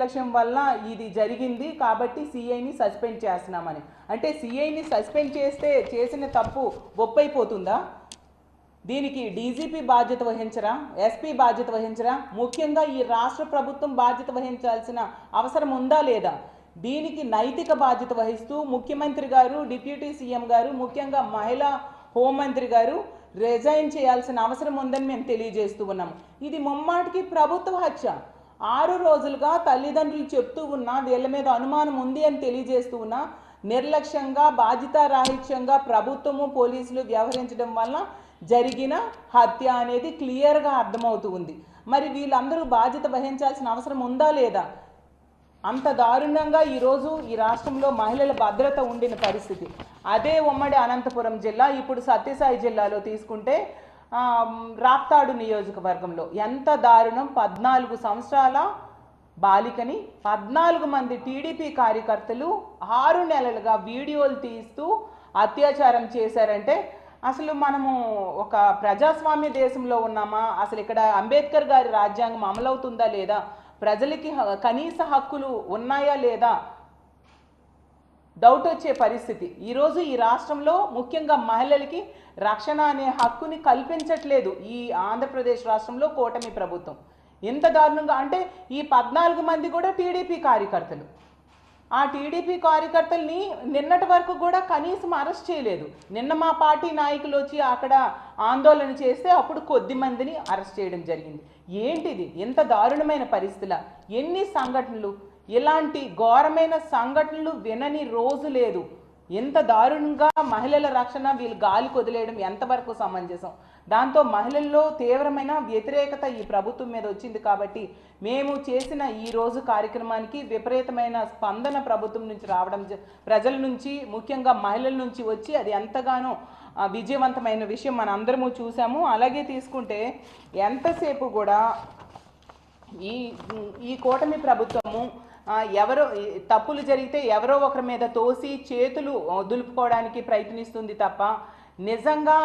నిర్లక్ష్యం వల్ల ఇది జరిగింది కాబట్టి సిఐని సస్పెండ్ చేస్తున్నామని. అంటే సిఐని సస్పెండ్ చేస్తే చేసిన తప్పు ఒప్పైపోతుందా? దీనికి డీజీపీ బాధ్యత వహించరా? ఎస్పీ బాధ్యత వహించరా? ముఖ్యంగా ఈ రాష్ట్ర ప్రభుత్వం బాధ్యత వహించాల్సిన అవసరం ఉందా లేదా? దీనికి నైతిక బాధ్యత వహిస్తూ ముఖ్యమంత్రి గారు, డిప్యూటీ సీఎం గారు, ముఖ్యంగా మహిళా హోంమంత్రి గారు రిజైన్ చేయాల్సిన అవసరం ఉందని మేము తెలియజేస్తూ ఉన్నాము. ఇది ముమ్మాటికి ప్రభుత్వ హత్య. 6 రోజులుగా తల్లిదండ్రులు చెప్తూ ఉన్నా వీళ్ళ మీద అనుమానం ఉంది అని తెలియజేస్తూ ఉన్నా నిర్లక్ష్యంగా బాధ్యతారాహిత్యంగా ప్రభుత్వము పోలీసులు వ్యవహరించడం వల్ల జరిగిన హత్య అనేది క్లియర్గా అర్థమవుతూ ఉంది. మరి వీళ్ళందరూ బాధ్యత వహించాల్సిన అవసరం ఉందా లేదా? అంత దారుణంగా ఈరోజు ఈ రాష్ట్రంలో మహిళల భద్రత ఉండిన పరిస్థితి. అదే ఉమ్మడి అనంతపురం జిల్లా, ఇప్పుడు సత్యసాయి జిల్లాలో తీసుకుంటే రాప్తాడు నియోజకవర్గంలో ఎంత దారుణం! 14 సంవత్సరాల బాలికని 14 మంది టీడీపీ కార్యకర్తలు 6 నెలలుగా వీడియోలు తీస్తూ అత్యాచారం చేశారంటే అసలు మనము ఒక ప్రజాస్వామ్య దేశంలో ఉన్నామా? అసలు ఇక్కడ అంబేద్కర్ గారి రాజ్యాంగం అమలవుతుందా లేదా? ప్రజలకి కనీస హక్కులు ఉన్నాయా లేదా డౌట్ వచ్చే పరిస్థితి. ఈరోజు ఈ రాష్ట్రంలో ముఖ్యంగా మహిళలకి రక్షణ అనే హక్కుని కల్పించట్లేదు ఈ ఆంధ్రప్రదేశ్ రాష్ట్రంలో కూటమి ప్రభుత్వం. ఎంత దారుణంగా అంటే ఈ 14 మంది కూడా టీడీపీ కార్యకర్తలు. ఆ టీడీపీ కార్యకర్తల్ని నిన్నటి వరకు కూడా కనీసం అరెస్ట్ చేయలేదు. నిన్న మా పార్టీ నాయకులు వచ్చి అక్కడ ఆందోళన చేస్తే అప్పుడు కొద్ది మందిని అరెస్ట్ చేయడం జరిగింది. ఏంటిది? ఎంత దారుణమైన పరిస్థితుల! ఎన్ని సంఘటనలు! ఇలాంటి ఘోరమైన సంఘటనలు వినని రోజు లేదు. ఎంత దారుణంగా మహిళల రక్షణ వీళ్ళు గాలికి వదిలేయడం ఎంతవరకు సమంజసం? దాంతో మహిళల్లో తీవ్రమైన వ్యతిరేకత ఈ ప్రభుత్వం మీద వచ్చింది. కాబట్టి మేము చేసిన ఈ రోజు కార్యక్రమానికి విపరీతమైన స్పందన ప్రభుత్వం నుంచి రావడం, ప్రజల నుంచి ముఖ్యంగా మహిళల నుంచి వచ్చి అది ఎంతగానో విజయవంతమైన విషయం మన అందరము చూసాము. అలాగే తీసుకుంటే ఎంతసేపు కూడా ఈ కూటమి ప్రభుత్వము ఎవరో తప్పులు జరిగితే ఎవరో ఒకరి మీద తోసి చేతులు దులుపుకోవడానికి ప్రయత్నిస్తుంది తప్ప నిజంగా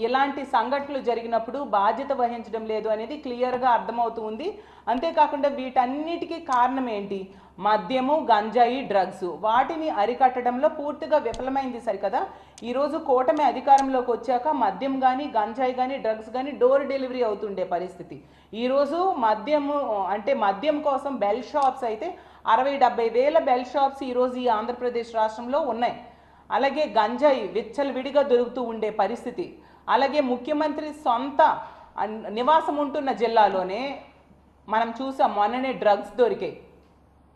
ఇలాంటి సంఘటనలు జరిగినప్పుడు బాధ్యత వహించడం లేదు అనేది క్లియర్గా అర్థమవుతుంది. అంతేకాకుండా వీటన్నిటికీ కారణం ఏంటి? మద్యము, గంజాయి, డ్రగ్స్. వాటిని అరికట్టడంలో పూర్తిగా విఫలమైంది సరికదా. ఈరోజు కూటమి అధికారంలోకి వచ్చాక మద్యం కానీ, గంజాయి కానీ, డ్రగ్స్ కానీ డోర్ డెలివరీ అవుతుండే పరిస్థితి. ఈరోజు మద్యం కోసం బెల్ షాప్స్ అయితే 60-70 వేల బెల్ షాప్స్ ఈరోజు ఈ ఆంధ్రప్రదేశ్ రాష్ట్రంలో ఉన్నాయి. అలాగే గంజాయి విచ్చలవిడిగా దొరుకుతూ ఉండే పరిస్థితి. అలాగే ముఖ్యమంత్రి సొంత నివాసం ఉంటున్న జిల్లాలోనే మనం చూసాం మొన్ననే డ్రగ్స్ దొరికాయి.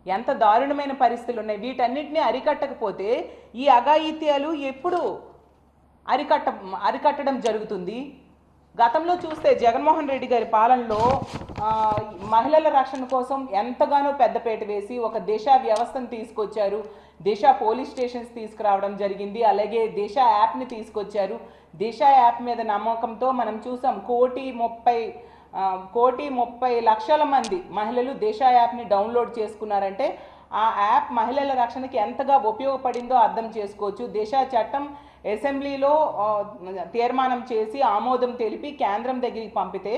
ఎంత దారుణమైన పరిస్థితులు ఉన్నాయి! వీటన్నిటిని అరికట్టకపోతే ఈ అఘాయిత్యాలు ఎప్పుడు అరికట్టడం జరుగుతుంది? గతంలో చూస్తే జగన్మోహన్ రెడ్డి గారి పాలనలో మహిళల రక్షణ కోసం ఎంతగానో పెద్దపేట వేసి ఒక దిశ వ్యవస్థను తీసుకొచ్చారు. దిశ పోలీస్ స్టేషన్స్ తీసుకురావడం జరిగింది. అలాగే దిశ యాప్ని తీసుకొచ్చారు. దిశ యాప్ మీద నమ్మకంతో మనం చూసాం 1,30,00,000 మంది మహిళలు దిశ యాప్ని డౌన్లోడ్ చేసుకున్నారంటే ఆ యాప్ మహిళల రక్షణకి ఎంతగా ఉపయోగపడిందో అర్థం చేసుకోవచ్చు. దిశ చట్టం అసెంబ్లీలో తీర్మానం చేసి ఆమోదం తెలిపి కేంద్రం దగ్గరికి పంపితే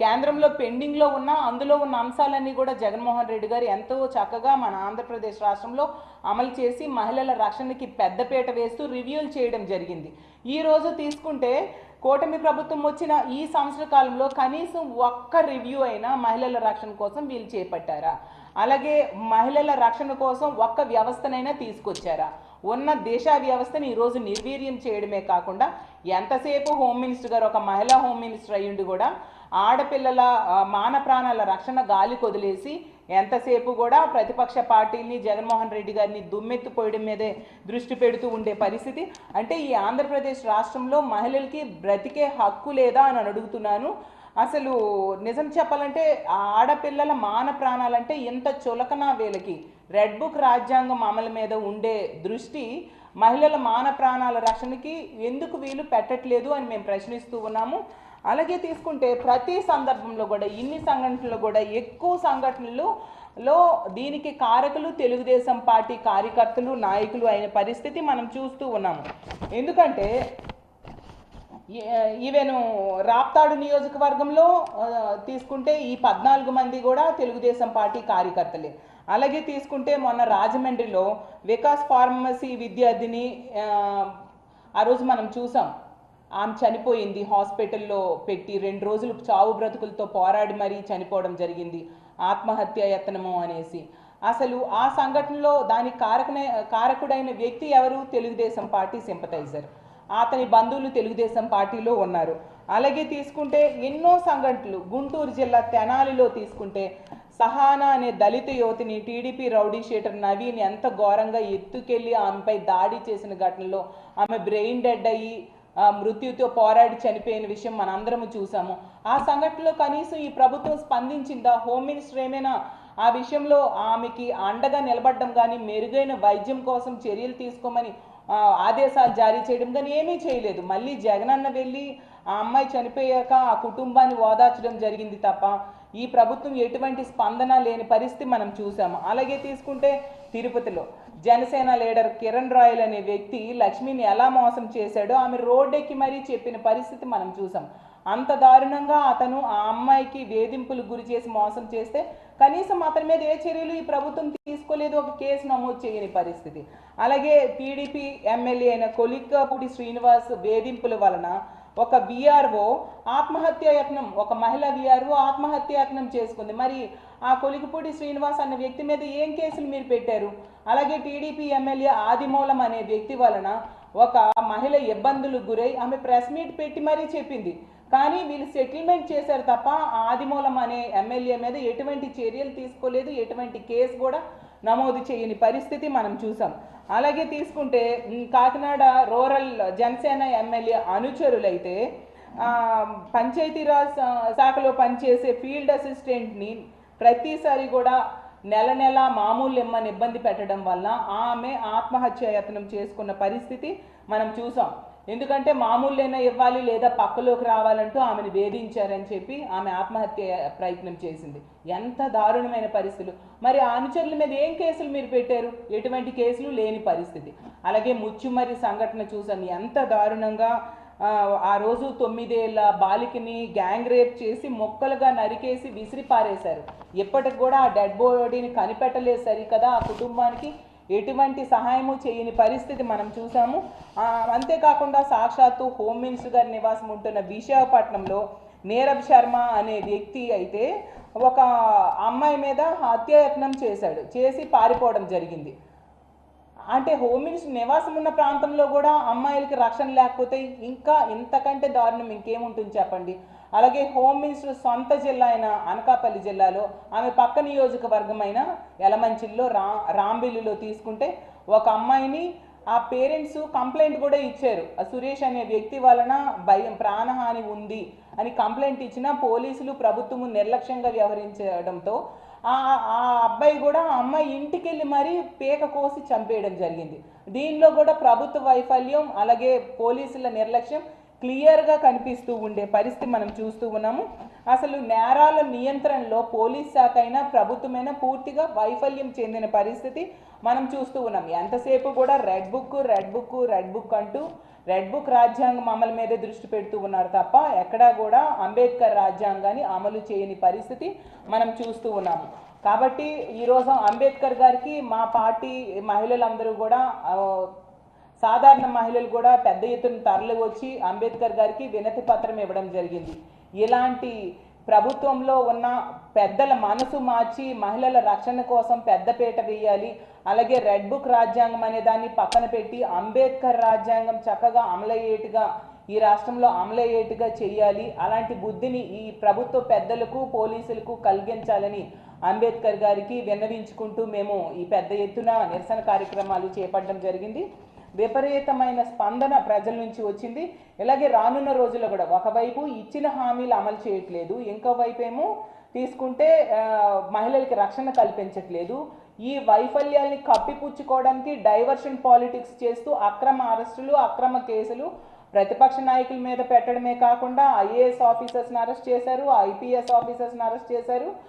కేంద్రంలో పెండింగ్లో అందులో ఉన్న అంశాలన్నీ కూడా జగన్మోహన్ రెడ్డి గారు ఎంతో చక్కగా మన ఆంధ్రప్రదేశ్ రాష్ట్రంలో అమలు చేసి మహిళల రక్షణకి పెద్దపీట వేస్తూ రివ్యూలు చేయడం జరిగింది. ఈరోజు తీసుకుంటే కూటమి ప్రభుత్వం వచ్చిన ఈ సంవత్సర కాలంలో కనీసం ఒక్క రివ్యూ అయినా మహిళల రక్షణ కోసం వీళ్ళు చేపట్టారా? అలాగే మహిళల రక్షణ కోసం ఒక్క వ్యవస్థనైనా తీసుకొచ్చారా? ఉన్న దేశ వ్యవస్థని ఈరోజు నిర్వీర్యం చేయడమే కాకుండా ఎంతసేపు హోమ్ మినిస్టర్ గారు ఒక మహిళా హోమ్ మినిస్టర్ అయ్యుండి కూడా ఆడపిల్లల మాన ప్రాణాల రక్షణ గాలి కొదిలేసి ఎంతసేపు కూడా ప్రతిపక్ష పార్టీని జగన్మోహన్ రెడ్డి గారిని దుమ్మెత్తిపోయడం మీదే దృష్టి పెడుతూ ఉండే పరిస్థితి. అంటే ఈ ఆంధ్రప్రదేశ్ రాష్ట్రంలో మహిళలకి బ్రతికే హక్కు లేదా అని అడుగుతున్నాను. అసలు నిజం చెప్పాలంటే ఆడపిల్లల మాన ప్రాణాలంటే ఎంత చులకన వీళ్ళకి. రెడ్ బుక్ రాజ్యాంగం అమలు మీద ఉండే దృష్టి మహిళల మాన ప్రాణాల రక్షణకి ఎందుకు వీలు పెట్టట్లేదు అని మేము ప్రశ్నిస్తూ ఉన్నాము. అలాగే తీసుకుంటే ప్రతి సందర్భంలో కూడా ఇన్ని సంఘటనలు కూడా ఎక్కువ సంఘటనలలో దీనికి కారకులు తెలుగుదేశం పార్టీ కార్యకర్తలు నాయకులు అయిన పరిస్థితి మనం చూస్తూ ఉన్నాము. ఎందుకంటే ఈవెను రాప్తాడు నియోజకవర్గంలో తీసుకుంటే ఈ 14 మంది కూడా తెలుగుదేశం పార్టీ కార్యకర్తలే. అలాగే తీసుకుంటే మొన్న రాజమండ్రిలో వికాస్ ఫార్మసీ విద్యార్థిని ఆ రోజు మనం చూసాం. ఆమె చనిపోయింది, హాస్పిటల్లో పెట్టి 2 రోజులు చావు బ్రతుకులతో పోరాడి మరీ చనిపోవడం జరిగింది, ఆత్మహత్య యత్నము అనేసి. అసలు ఆ సంఘటనలో దానికి కారకుడైన వ్యక్తి ఎవరు? Telugu Desam party sympathiser. అతని బంధువులు తెలుగుదేశం పార్టీలో ఉన్నారు. అలాగే తీసుకుంటే ఎన్నో సంఘటనలు గుంటూరు జిల్లా తెనాలిలో తీసుకుంటే సహానా అనే దళిత యువతిని టీడీపీ రౌడీ షీటర్ నవీన్ ఎంత ఘోరంగా ఎత్తుకెళ్ళి ఆమెపై దాడి చేసిన ఘటనలో ఆమె బ్రెయిన్ డెడ్ అయ్యి మృత్యుతో పోరాడి చనిపోయిన విషయం మనందరము చూసాము. ఆ సంఘటనలో కనీసం ఈ ప్రభుత్వం స్పందించిందా? హోమ్ మినిస్టర్ ఏమైనా ఆ విషయంలో ఆమెకి అండగా నిలబడడం కానీ, మెరుగైన వైద్యం కోసం చర్యలు తీసుకోమని ఆదేశాలు జారీ చేయడం కానీ ఏమీ చేయలేదు. మళ్ళీ జగనన్న వెళ్ళి ఆ అమ్మాయి చనిపోయాక ఆ కుటుంబాన్ని ఓదార్చడం జరిగింది తప్ప ఈ ప్రభుత్వం ఎటువంటి స్పందన లేని పరిస్థితి మనం చూసాము. అలాగే తీసుకుంటే తిరుపతిలో జనసేన లీడర్ కిరణ్ రాయల్ అనే వ్యక్తి లక్ష్మిని ఎలా మోసం చేశాడో ఆమె రోడ్డెక్కి మరీ చెప్పిన పరిస్థితి మనం చూసాం. అంత దారుణంగా అతను ఆ అమ్మాయికి వేధింపులు గురి చేసి మోసం చేస్తే కనీసం అతని మీద ఏ చర్యలు ఈ ప్రభుత్వం తీసుకోలేదు, ఒక కేసు నమోదు చేయని పరిస్థితి. అలాగే టీడీపీ ఎమ్మెల్యే అయిన కొలిక్కపూడి శ్రీనివాస్ వేధింపుల వలన ఒక విఆర్ఓ ఆత్మహత్యాయత్నం, ఒక మహిళ విఆర్ఓ ఆత్మహత్యాయత్నం చేసుకుంది. మరి ఆ కొలికపూడి శ్రీనివాస్ అనే వ్యక్తి మీద ఏం కేసులు మీరు పెట్టారు? అలాగే టీడీపీ ఎమ్మెల్యే ఆదిమూలం అనే వ్యక్తి వలన ఒక మహిళ ఇబ్బందులకు గురై ఆమె ప్రెస్ మీట్ పెట్టి మరీ చెప్పింది, కానీ వీళ్ళు సెటిల్మెంట్ చేశారు తప్ప ఆదిమూలం అనే ఎమ్మెల్యే మీద ఎటువంటి చర్యలు తీసుకోలేదు, ఎటువంటి కేసు కూడా నమోదు చేయని పరిస్థితి మనం చూసాం. అలాగే తీసుకుంటే కాకినాడ రూరల్ జనసేన ఎమ్మెల్యే అనుచరులైతే పంచాయతీరాజ్ శాఖలో పనిచేసే ఫీల్డ్ అసిస్టెంట్ని ప్రతిసారి కూడా నెల నెల మామూలు ఇమ్మని ఇబ్బంది పెట్టడం వల్ల ఆమె ఆత్మహత్యాయత్నం చేసుకున్న పరిస్థితి మనం చూసాం. ఎందుకంటే మామూలునైనా ఇవ్వాలి లేదా పక్కలోకి రావాలంటూ ఆమెను వేధించారని చెప్పి ఆమె ఆత్మహత్య ప్రయత్నం చేసింది. ఎంత దారుణమైన పరిస్థితులు! మరి ఆ అనుచరుల మీద ఏం కేసులు మీరు పెట్టారు? ఎటువంటి కేసులు లేని పరిస్థితి. అలాగే ముచ్చుమరి సంఘటన చూసాం, ఎంత దారుణంగా ఆ రోజు 9 ఏళ్ల బాలికని గ్యాంగ్ రేప్ చేసి మొక్కలుగా నరికేసి విసిరి పారేశారు. ఇప్పటికి కూడా ఆ డెడ్ బాడీని కనిపెట్టలేదు సరికదా, ఆ కుటుంబానికి ఎటువంటి సహాయము చేయని పరిస్థితి మనం చూసాము. అంతేకాకుండా సాక్షాత్తు హోమ్ మినిస్టర్ గారి నివాసం ఉంటున్న విశాఖపట్నంలో నీరబ్ శర్మ అనే వ్యక్తి అయితే ఒక అమ్మాయి మీద హత్యాయత్నం చేసి పారిపోవడం జరిగింది. అంటే హోమ్ మినిస్టర్ నివాసం ఉన్న ప్రాంతంలో కూడా అమ్మాయిలకి రక్షణ లేకపోతే ఇంకా ఇంతకంటే దారుణం ఇంకేముంటుంది చెప్పండి. అలాగే హోమ్ మినిస్టర్ సొంత జిల్లా అయిన అనకాపల్లి జిల్లాలో ఆమె పక్క నియోజకవర్గమైన యలమంచిల్లో రాంబిల్లిలో తీసుకుంటే ఒక అమ్మాయిని ఆ పేరెంట్స్ కంప్లైంట్ కూడా ఇచ్చారు. సురేష్ అనే వ్యక్తి వలన భయం, ప్రాణహాని ఉంది అని కంప్లైంట్ ఇచ్చినా పోలీసులు ప్రభుత్వము నిర్లక్ష్యంగా వ్యవహరించడంతో ఆ అబ్బాయి కూడా ఆ అమ్మాయి ఇంటికి వెళ్ళి మరీ పీక కోసి చంపేయడం జరిగింది. దీనిలో కూడా ప్రభుత్వ వైఫల్యం అలాగే పోలీసుల నిర్లక్ష్యం క్లియర్గా కనిపిస్తూ ఉండే పరిస్థితి మనం చూస్తూ ఉన్నాము. అసలు నేరాల నియంత్రణలో పోలీస్ శాఖ అయినా ప్రభుత్వమైనా పూర్తిగా వైఫల్యం చెందిన పరిస్థితి మనం చూస్తూ ఉన్నాం. ఎంతసేపు కూడా రెడ్ బుక్ అంటూ రెడ్ బుక్ రాజ్యాంగం అమలు మీదే దృష్టి పెడుతూ ఉన్నారు తప్ప ఎక్కడా కూడా అంబేద్కర్ రాజ్యాంగాన్ని అమలు చేయని పరిస్థితి మనం చూస్తూ ఉన్నాము. కాబట్టి ఈరోజు అంబేద్కర్ గారికి మా పార్టీ మహిళలందరూ కూడా సాధారణ మహిళలు కూడా పెద్ద ఎత్తున తరలి వచ్చి అంబేద్కర్ గారికి వినతి పత్రం ఇవ్వడం జరిగింది. ఇలాంటి ప్రభుత్వంలో ఉన్న పెద్దల మనసు మార్చి మహిళల రక్షణ కోసం పెద్దపీట వేయాలి. అలాగే రెడ్ బుక్ రాజ్యాంగం అనే దాన్ని పక్కన పెట్టి అంబేద్కర్ రాజ్యాంగం చక్కగా అమలయ్యేట్టుగా ఈ రాష్ట్రంలో అమలయ్యేట్టుగా చేయాలి. అలాంటి బుద్ధిని ఈ ప్రభుత్వ పెద్దలకు పోలీసులకు కలిగించాలని అంబేద్కర్ గారికి విన్నవించుకుంటూ మేము ఈ పెద్ద ఎత్తున నిరసన కార్యక్రమాలు చేపట్టడం జరిగింది. విపరీతమైన స్పందన ప్రజల నుంచి వచ్చింది. ఇలాగే రానున్న రోజుల్లో కూడా ఒకవైపు ఇచ్చిన హామీలు అమలు చేయట్లేదు, ఇంకో వైపు ఏమో తీసుకుంటే మహిళలకి రక్షణ కల్పించట్లేదు. ఈ వైఫల్యాల్ని కప్పిపుచ్చుకోవడానికి డైవర్షన్ పాలిటిక్స్ చేస్తూ అక్రమ అరెస్టులు, అక్రమ కేసులు ప్రతిపక్ష నాయకుల మీద పెట్టడమే కాకుండా IAS ఆఫీసర్స్ని అరెస్ట్ చేశారు, IPS ఆఫీసర్స్ని అరెస్ట్ చేశారు.